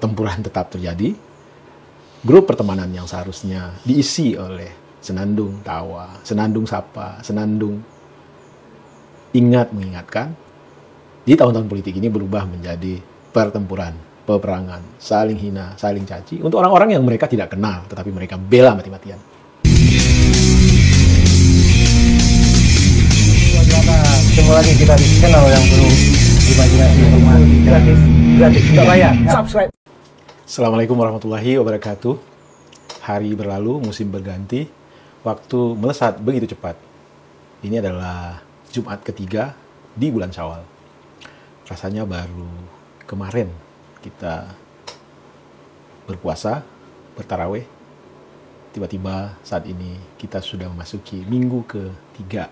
pertempuran tetap terjadi. Grup pertemanan yang seharusnya diisi oleh senandung tawa, senandung sapa, senandung ingat mengingatkan, di tahun-tahun politik ini berubah menjadi pertempuran, peperangan, saling hina, saling caci untuk orang-orang yang mereka tidak kenal, tetapi mereka bela mati-matian. Ketemu lagi kita di channel yang penuh imajinasi, rumah gratis, tidak bayar. Subscribe. Assalamualaikum warahmatullahi wabarakatuh. Hari berlalu, musim berganti, waktu melesat begitu cepat. Ini adalah Jumat ketiga di bulan Syawal. Rasanya baru kemarin kita berpuasa, bertarawih. Tiba-tiba saat ini kita sudah memasuki minggu ketiga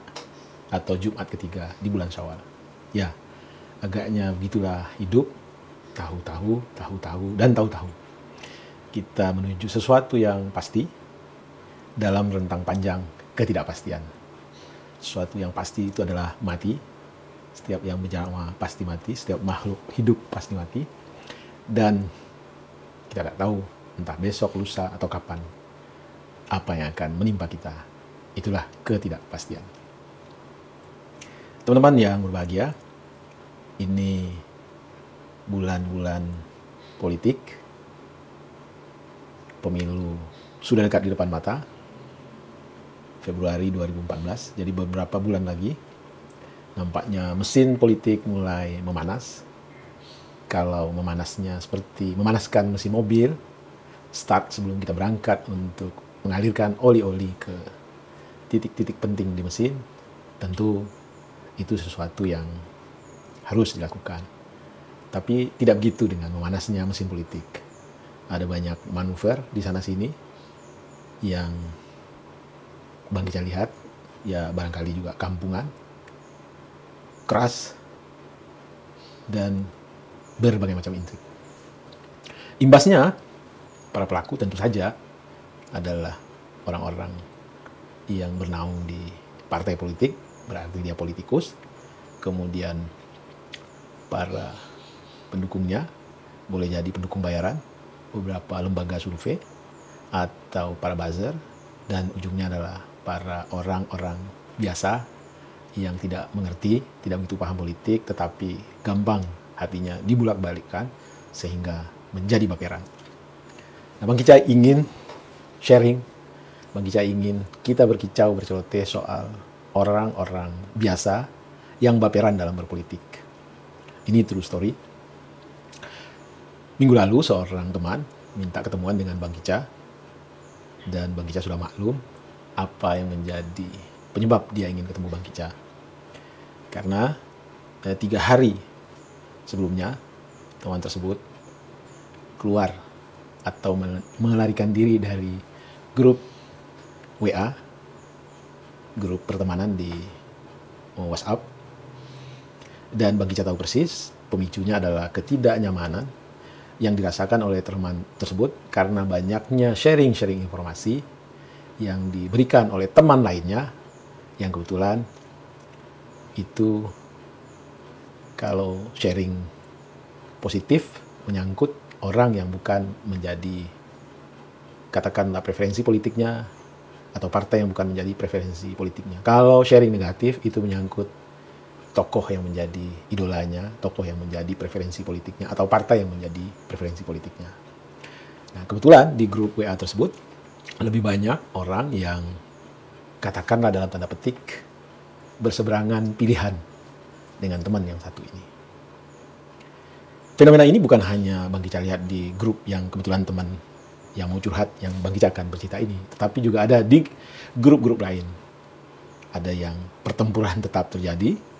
atau Jumat ketiga di bulan Syawal. Ya, agaknya begitulah hidup. Tahu-tahu, dan tahu-tahu. Kita menuju sesuatu yang pasti dalam rentang panjang ketidakpastian. Sesuatu yang pasti itu adalah mati. Setiap yang berjamaah pasti mati. Setiap makhluk hidup pasti mati. Dan kita tidak tahu entah besok, lusa, atau kapan apa yang akan menimpa kita. Itulah ketidakpastian. Teman-teman yang berbahagia, ini bulan-bulan politik, pemilu sudah dekat di depan mata, Februari 2014, jadi beberapa bulan lagi, nampaknya mesin politik mulai memanas. Kalau memanasnya seperti memanaskan mesin mobil, start sebelum kita berangkat untuk mengalirkan oli-oli ke titik-titik penting di mesin, tentu itu sesuatu yang harus dilakukan. Tapi tidak begitu dengan memanasnya mesin politik. Ada banyak manuver di sana-sini yang Bang Kica lihat, ya barangkali juga kampungan, keras, dan berbagai macam intrik. Imbasnya, para pelaku tentu saja adalah orang-orang yang bernaung di partai politik, berarti dia politikus, kemudian para pendukungnya, boleh jadi pendukung bayaran, beberapa lembaga survei, atau para buzzer, dan ujungnya adalah para orang-orang biasa yang tidak mengerti, tidak begitu paham politik, tetapi gampang hatinya dibulak-balikkan sehingga menjadi baperan. Nah, Bang Kica ingin sharing, Bang Kica ingin kita berkicau, berceloteh soal orang-orang biasa yang baperan dalam berpolitik. Ini true story. Minggu lalu seorang teman minta ketemuan dengan Bang Kica, dan Bang Kica sudah maklum apa yang menjadi penyebab dia ingin ketemu Bang Kica. Karena 3 hari sebelumnya teman tersebut keluar atau melarikan diri dari grup WA, grup pertemanan di WhatsApp, dan Bang Kica tahu persis pemicunya adalah ketidaknyamanan yang dirasakan oleh teman tersebut karena banyaknya sharing informasi yang diberikan oleh teman lainnya yang kebetulan itu kalau sharing positif menyangkut orang yang bukan menjadi katakanlah preferensi politiknya atau partai yang bukan menjadi preferensi politiknya. Kalau sharing negatif itu menyangkut tokoh yang menjadi idolanya, tokoh yang menjadi preferensi politiknya, atau partai yang menjadi preferensi politiknya. Nah, kebetulan di grup WA tersebut lebih banyak orang yang katakanlah dalam tanda petik berseberangan pilihan dengan teman yang satu ini. Fenomena ini bukan hanya Bang Kica lihat di grup yang kebetulan teman yang mau curhat, yang Bang Kica akan bercerita ini, tetapi juga ada di grup-grup lain. Ada yang pertempuran tetap terjadi,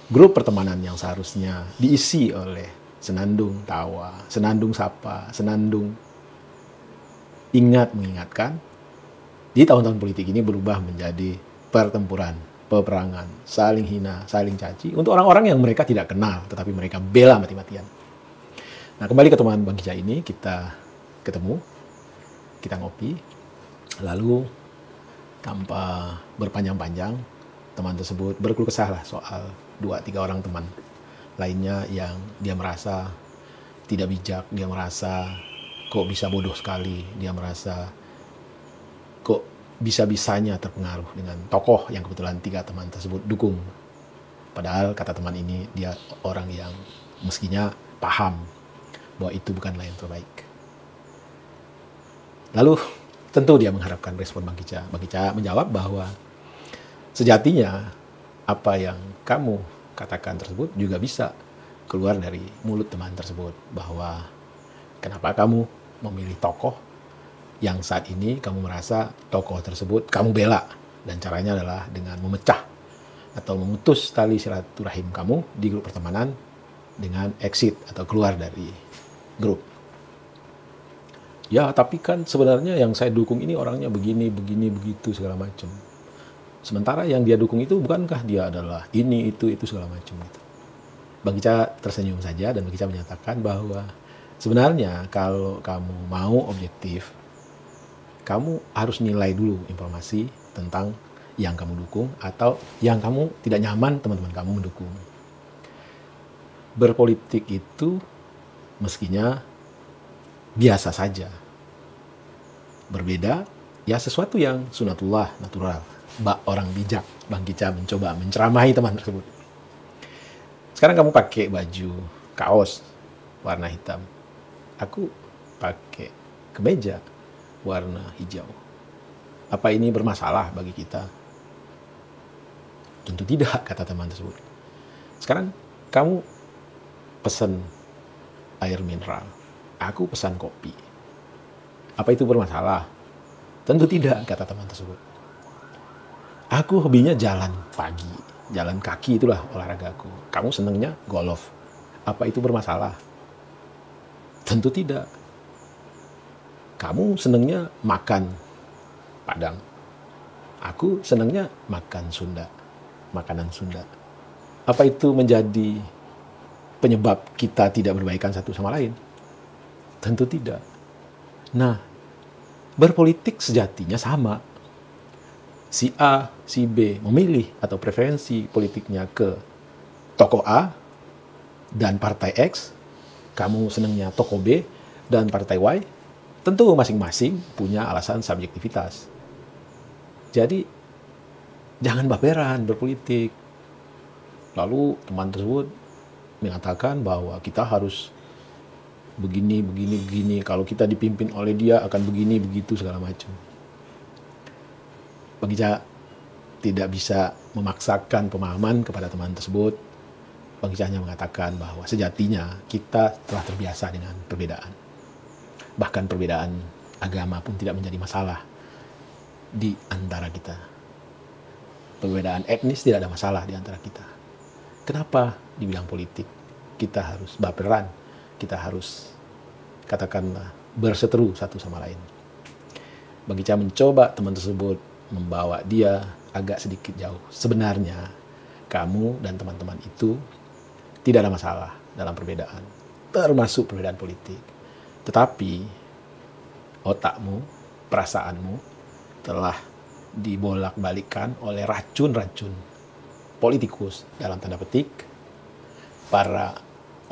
grup pertemanan yang seharusnya diisi oleh senandung tawa, senandung sapa, senandung ingat mengingatkan, di tahun-tahun politik ini berubah menjadi pertempuran, peperangan, saling hina, saling caci untuk orang-orang yang mereka tidak kenal, tetapi mereka bela mati-matian. Nah, kembali ke teman Bang Kica ini, kita ketemu, kita ngopi, lalu tanpa berpanjang-panjang, teman tersebut berkeluh kesah lah soal 2-3 orang teman lainnya yang dia merasa tidak bijak, dia merasa kok bisa bodoh sekali, dia merasa kok bisa-bisanya terpengaruh dengan tokoh yang kebetulan 3 teman tersebut dukung. Padahal kata teman ini dia orang yang mestinya paham bahwa itu bukanlah yang terbaik. Lalu tentu dia mengharapkan respon Bang Kica. Bang Kica menjawab bahwa sejatinya apa yang kamu katakan tersebut juga bisa keluar dari mulut teman tersebut, bahwa kenapa kamu memilih tokoh yang saat ini kamu merasa tokoh tersebut kamu bela, dan caranya adalah dengan memecah atau memutus tali silaturahim kamu di grup pertemanan dengan exit atau keluar dari grup. Ya, tapi kan sebenarnya yang saya dukung ini orangnya begini, begitu segala macam. Sementara yang dia dukung itu bukankah dia adalah ini, itu segala macam gitu. Bang Kica tersenyum saja dan Bang Kica menyatakan bahwa sebenarnya kalau kamu mau objektif, kamu harus nilai dulu informasi tentang yang kamu dukung atau yang kamu tidak nyaman teman-teman kamu mendukung. Berpolitik itu meskinya biasa saja. Berbeda, ya sesuatu yang sunatullah, natural. Orang bijak, Bang Kica mencoba menceramahi teman tersebut. Sekarang kamu pakai baju kaos warna hitam. Aku pakai kemeja warna hijau. Apa ini bermasalah bagi kita? Tentu tidak, kata teman tersebut. Sekarang kamu pesan air mineral. Aku pesan kopi. Apa itu bermasalah? Tentu tidak, kata teman tersebut. Aku hobinya jalan pagi. Jalan kaki itulah olahragaku. Kamu senangnya golf. Apa itu bermasalah? Tentu tidak. Kamu senangnya makan Padang. Aku senangnya makan Sunda. Makanan Sunda. Apa itu menjadi penyebab kita tidak berbaikan satu sama lain? Tentu tidak. Nah, berpolitik sejatinya sama. Si A, si B memilih atau preferensi politiknya ke tokoh A dan partai X, kamu senangnya tokoh B dan partai Y, tentu masing-masing punya alasan subjektivitas. Jadi, jangan baperan berpolitik. Lalu teman tersebut mengatakan bahwa kita harus begini, kalau kita dipimpin oleh dia akan begini, begitu, segala macam. Bang Kica tidak bisa memaksakan pemahaman kepada teman tersebut. Bang Kica hanya mengatakan bahwa sejatinya kita telah terbiasa dengan perbedaan. Bahkan perbedaan agama pun tidak menjadi masalah di antara kita. Perbedaan etnis tidak ada masalah di antara kita. Kenapa di bidang politik kita harus baperan? Kita harus katakanlah berseteru satu sama lain. Bang Kica mencoba teman tersebut membawa dia agak sedikit jauh. Sebenarnya kamu dan teman-teman itu tidak ada masalah dalam perbedaan, termasuk perbedaan politik. Tetapi otakmu, perasaanmu telah dibolak-balikkan oleh racun-racun politikus, dalam tanda petik, para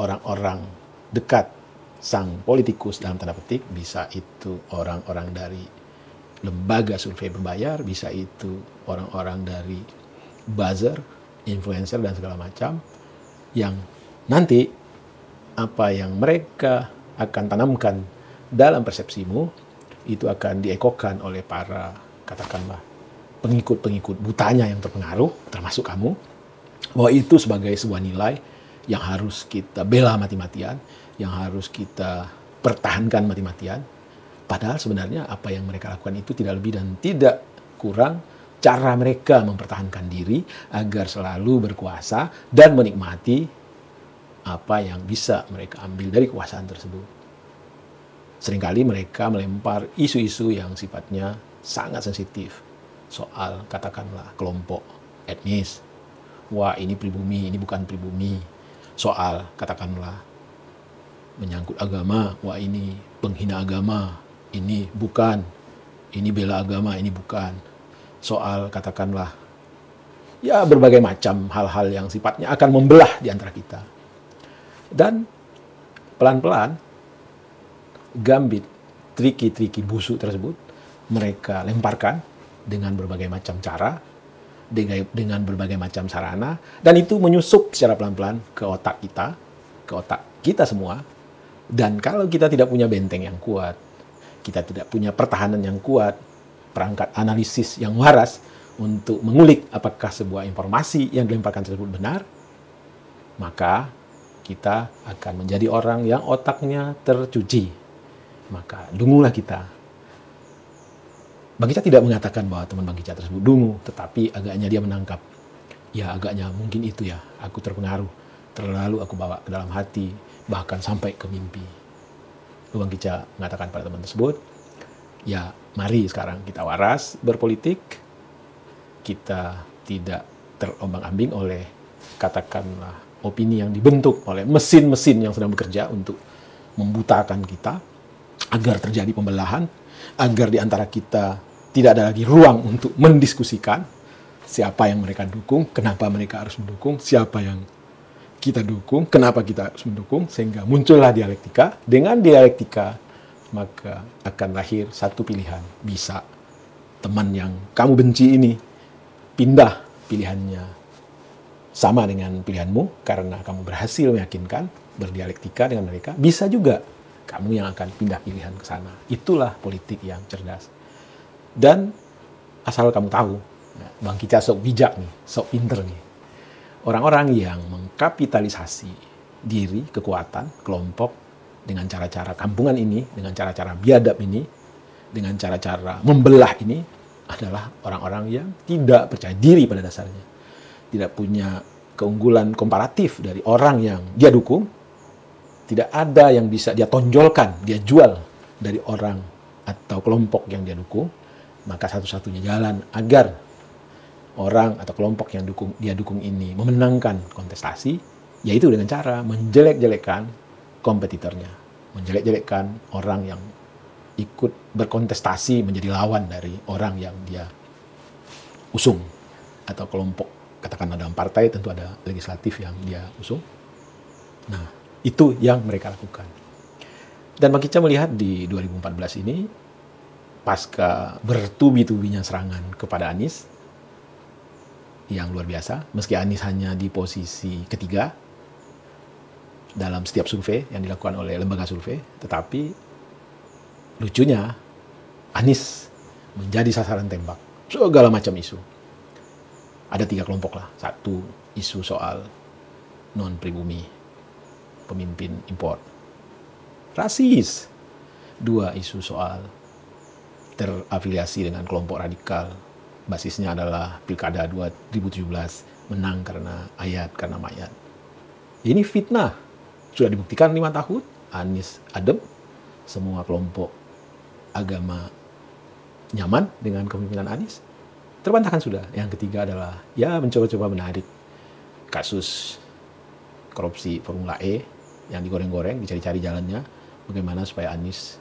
orang-orang dekat sang politikus, dalam tanda petik, bisa itu orang-orang dari lembaga survei berbayar, bisa itu orang-orang dari buzzer, influencer, dan segala macam, yang nanti apa yang mereka akan tanamkan dalam persepsimu, itu akan diekokan oleh para, katakanlah, pengikut-pengikut butanya yang terpengaruh, termasuk kamu, bahwa itu sebagai sebuah nilai yang harus kita bela mati-matian, yang harus kita pertahankan mati-matian. Padahal sebenarnya apa yang mereka lakukan itu tidak lebih dan tidak kurang cara mereka mempertahankan diri agar selalu berkuasa dan menikmati apa yang bisa mereka ambil dari kekuasaan tersebut. Seringkali mereka melempar isu-isu yang sifatnya sangat sensitif soal katakanlah kelompok etnis. Wah, ini pribumi, ini bukan pribumi. Soal katakanlah menyangkut agama, wah ini penghina agama, ini bukan, ini bela agama, ini bukan. Soal katakanlah ya berbagai macam hal-hal yang sifatnya akan membelah di antara kita. Dan pelan-pelan gambit, triki-triki busuk tersebut mereka lemparkan dengan berbagai macam cara, dengan berbagai macam sarana, dan itu menyusup secara pelan-pelan ke otak kita semua. Dan kalau kita tidak punya benteng yang kuat, kita tidak punya pertahanan yang kuat, perangkat analisis yang waras untuk mengulik apakah sebuah informasi yang dilemparkan tersebut benar, maka kita akan menjadi orang yang otaknya tercuci. Maka dungulah kita. Bang Kicca tidak mengatakan bahwa teman Bang Kicca tersebut dungu, tetapi agaknya dia menangkap. Ya agaknya mungkin itu ya, aku terpengaruh, terlalu aku bawa ke dalam hati, bahkan sampai ke mimpi. Lalu Bang Kicca mengatakan pada teman tersebut, ya mari sekarang kita waras berpolitik, kita tidak terombang-ambing oleh katakanlah opini yang dibentuk oleh mesin-mesin yang sedang bekerja untuk membutakan kita, agar terjadi pembelahan, agar di antara kita tidak ada lagi ruang untuk mendiskusikan siapa yang mereka dukung, kenapa mereka harus mendukung, siapa yang kita dukung, kenapa kita harus mendukung, sehingga muncullah dialektika. Dengan dialektika, maka akan lahir satu pilihan. Bisa teman yang kamu benci ini pindah pilihannya sama dengan pilihanmu karena kamu berhasil meyakinkan, berdialektika dengan mereka. Bisa juga kamu yang akan pindah pilihan ke sana. Itulah politik yang cerdas. Dan asal kamu tahu, Bang Kicca sok bijak nih, sok pinter nih. Orang-orang yang mengkapitalisasi diri, kekuatan, kelompok dengan cara-cara kampungan ini, dengan cara-cara biadab ini, dengan cara-cara membelah ini adalah orang-orang yang tidak percaya diri pada dasarnya. Tidak punya keunggulan komparatif dari orang yang dia dukung. Tidak ada yang bisa dia tonjolkan, dia jual dari orang atau kelompok yang dia dukung. Maka satu-satunya jalan agar orang atau kelompok yang dia dukung ini memenangkan kontestasi, yaitu dengan cara menjelek-jelekan kompetitornya. Menjelek-jelekan orang yang ikut berkontestasi menjadi lawan dari orang yang dia usung. Atau kelompok, katakanlah dalam partai tentu ada legislatif yang dia usung. Nah, itu yang mereka lakukan. Dan Bang Kicca melihat di 2014 ini, pasca bertubi-tubinya serangan kepada Anies, yang luar biasa, meski Anies hanya di posisi ketiga dalam setiap survei yang dilakukan oleh lembaga survei, tetapi lucunya Anies menjadi sasaran tembak segala macam isu. Ada 3 kelompok lah. 1, isu soal non-pribumi, pemimpin impor, rasis. 2, isu soal terafiliasi dengan kelompok radikal. Basisnya adalah Pilkada 2017, menang karena ayat, karena mayat. Ini fitnah. Sudah dibuktikan 5 tahun, Anies adem, semua kelompok agama nyaman dengan kepemimpinan Anies. Terbantahkan sudah. Yang ketiga adalah, ya mencoba-coba menarik kasus korupsi Formula E, yang digoreng-goreng, dicari-cari jalannya, bagaimana supaya Anies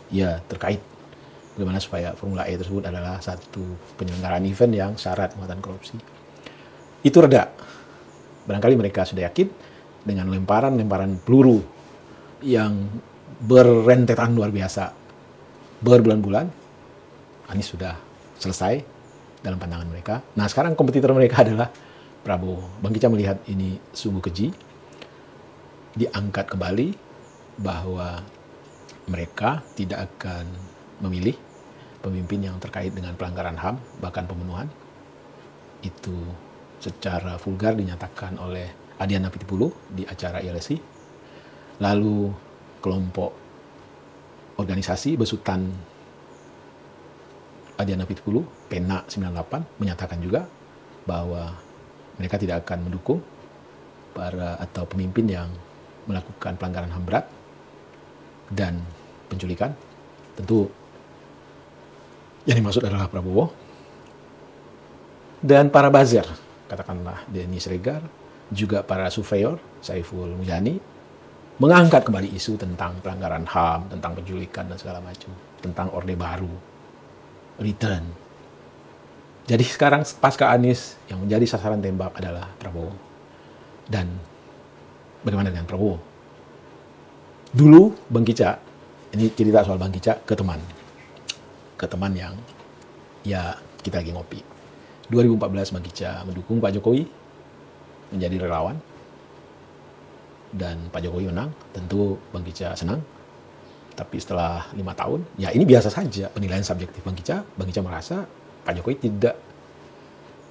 ya terkait, bagaimana supaya Formula E tersebut adalah satu penyelenggaraan event yang syarat muatan korupsi. Itu reda. Barangkali mereka sudah yakin dengan lemparan-lemparan peluru yang berentetan luar biasa berbulan-bulan, Anies sudah selesai dalam pandangan mereka. Nah, sekarang kompetitor mereka adalah Prabowo. Bang Kicca melihat ini sungguh keji. Diangkat kembali bahwa mereka tidak akan memilih pemimpin yang terkait dengan pelanggaran HAM, bahkan pembunuhan. Itu secara vulgar dinyatakan oleh Adiana Pitipulu di acara ILSI. Lalu kelompok organisasi besutan Adiana Pitipulu, Pena 98, menyatakan juga bahwa mereka tidak akan mendukung para atau pemimpin yang melakukan pelanggaran HAM berat dan penculikan. Tentu yang dimaksud adalah Prabowo. Dan para buzzer, katakanlah Denny Sregar, juga para surveyor, Saiful Mujani, mengangkat kembali isu tentang pelanggaran HAM, tentang penculikan dan segala macam, tentang Orde Baru, return. Jadi sekarang pasca Anies yang menjadi sasaran tembak adalah Prabowo. Dan bagaimana dengan Prabowo? Dulu Bang Kicak, ini cerita soal Bang Kicak ke teman yang ya kita lagi ngopi. 2014 Bang Kicak mendukung Pak Jokowi menjadi relawan dan Pak Jokowi menang, tentu Bang Kicak senang. Tapi setelah 5 tahun, ya ini biasa saja penilaian subjektif Bang Kicak merasa Pak Jokowi tidak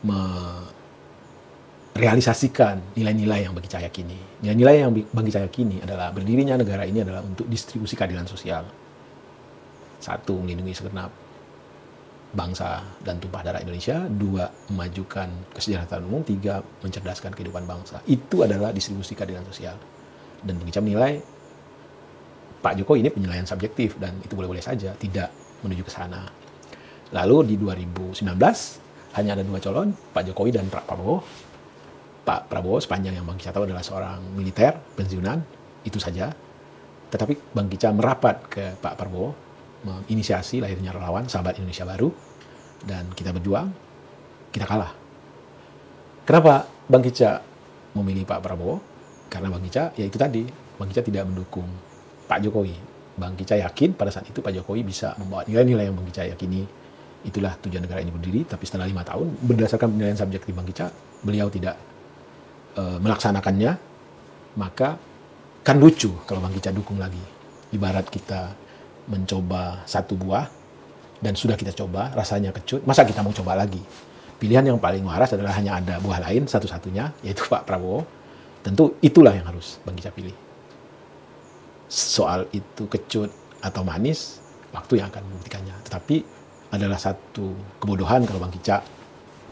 merealisasikan nilai-nilai yang Bang Kicak yakini. Nilai-nilai yang Bang Kicak yakini adalah berdirinya negara ini adalah untuk distribusi keadilan sosial. 1, melindungi segenap bangsa dan tumpah darah Indonesia. 2, memajukan kesejahteraan umum. 3, mencerdaskan kehidupan bangsa. Itu adalah distribusi keadilan sosial. Dan Bang Kicak menilai Pak Jokowi ini penilaian subjektif dan itu boleh-boleh saja, tidak menuju ke sana. Lalu di 2019 hanya ada 2 calon, Pak Jokowi dan Pak Prabowo. Pak Prabowo sepanjang yang Bang Kicak tahu adalah seorang militer pensiunan, itu saja. Tetapi Bang Kicak merapat ke Pak Prabowo, menginisiasi lahirnya relawan Sahabat Indonesia Baru, dan kita berjuang, kita kalah. Kenapa Bang Kicak memilih Pak Prabowo? Karena Bang Kicak, ya itu tadi, Bang Kicak tidak mendukung Pak Jokowi. Bang Kicak yakin pada saat itu Pak Jokowi bisa membawa nilai-nilai yang Bang Kicak yakini, itulah tujuan negara ini berdiri. Tapi setelah 5 tahun, berdasarkan penilaian subjektif Bang Kicak, beliau tidak melaksanakannya, maka kan lucu kalau Bang Kicak dukung lagi. Ibarat kita mencoba satu buah, dan sudah kita coba, rasanya kecut, masa kita mau coba lagi? Pilihan yang paling waras adalah hanya ada buah lain, satu-satunya, yaitu Pak Prabowo. Tentu itulah yang harus Bang Kicak pilih. Soal itu kecut atau manis, waktu yang akan membuktikannya. Tetapi adalah satu kebodohan kalau Bang Kicak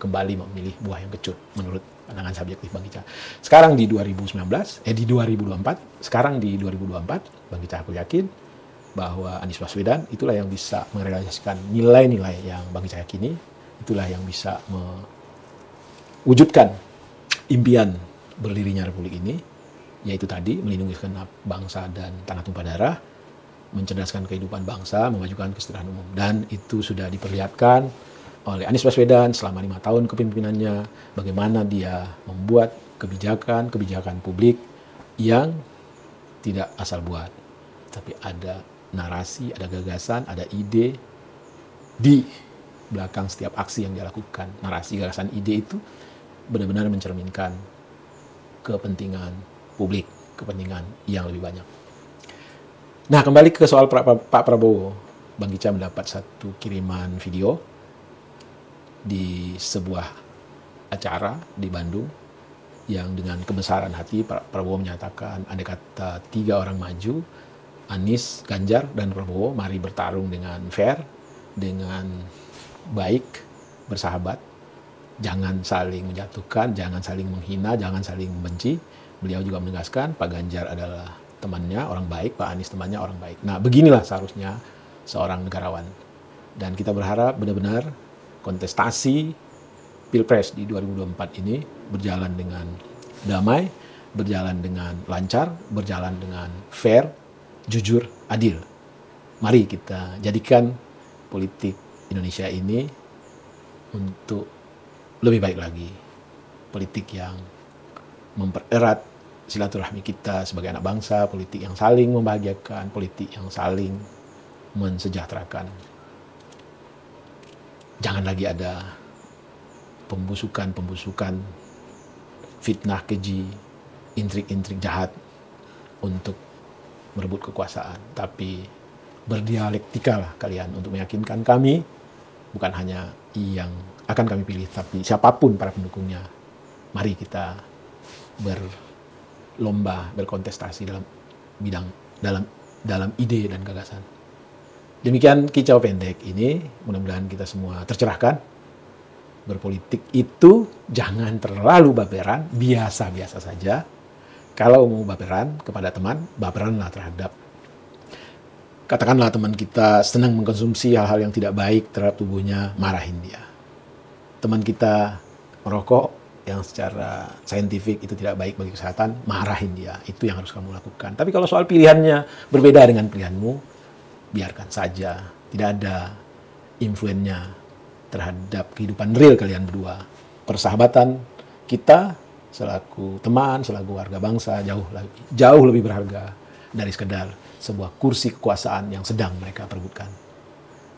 kembali memilih buah yang kecut menurut pandangan subjektif Bang Kicak. Sekarang di 2024, sekarang di 2024, Bang Kicak aku yakin bahwa Anies Baswedan itulah yang bisa merealisasikan nilai-nilai yang Bang Kicak yakini, itulah yang bisa mewujudkan impian berdirinya Republik ini, yaitu tadi melindungi segenap bangsa dan tanah tumpah darah, mencerdaskan kehidupan bangsa, memajukan kesejahteraan umum. Dan itu sudah diperlihatkan oleh Anies Baswedan selama 5 tahun kepemimpinannya, bagaimana dia membuat kebijakan publik yang tidak asal buat, tapi ada narasi, ada gagasan, ada ide di belakang setiap aksi yang dia lakukan. Narasi, gagasan, ide itu benar-benar mencerminkan kepentingan publik, kepentingan yang lebih banyak. Nah, kembali ke soal Pak Prabowo. Bang Kicak mendapat satu kiriman video di sebuah acara di Bandung yang dengan kebesaran hati Pak Prabowo menyatakan, andai kata 3 orang maju, Anies, Ganjar, dan Prabowo, mari bertarung dengan fair, dengan baik, bersahabat, jangan saling menjatuhkan, jangan saling menghina, jangan saling membenci. Beliau juga menegaskan Pak Ganjar adalah temannya, orang baik, Pak Anies temannya, orang baik. Nah, beginilah seharusnya seorang negarawan. Dan kita berharap benar-benar kontestasi Pilpres di 2024 ini berjalan dengan damai, berjalan dengan lancar, berjalan dengan fair, jujur, adil. Mari kita jadikan politik Indonesia ini untuk lebih baik lagi. Politik yang mempererat silaturahmi kita sebagai anak bangsa, politik yang saling membahagiakan, politik yang saling mensejahterakan. Jangan lagi ada pembusukan, fitnah, keji, intrik-intrik jahat untuk merebut kekuasaan. Tapi berdialektikalah kalian untuk meyakinkan kami, bukan hanya yang akan kami pilih, tapi siapapun para pendukungnya. Mari kita berlomba, berkontestasi dalam bidang, dalam ide dan gagasan. Demikian kicau pendek ini, mudah-mudahan kita semua tercerahkan. Berpolitik itu jangan terlalu baperan, biasa-biasa saja. Kalau mau baperan kepada teman, baperanlah terhadap, katakanlah teman kita senang mengkonsumsi hal-hal yang tidak baik terhadap tubuhnya, marahin dia. Teman kita merokok yang secara saintifik itu tidak baik bagi kesehatan, marahin dia. Itu yang harus kamu lakukan. Tapi kalau soal pilihannya berbeda dengan pilihanmu, biarkan saja. Tidak ada influennya terhadap kehidupan real kalian berdua. Persahabatan kita selaku teman, selaku warga bangsa jauh lebih berharga dari sekedar sebuah kursi kekuasaan yang sedang mereka perebutkan.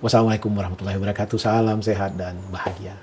Wassalamualaikum warahmatullahi wabarakatuh. Salam sehat dan bahagia.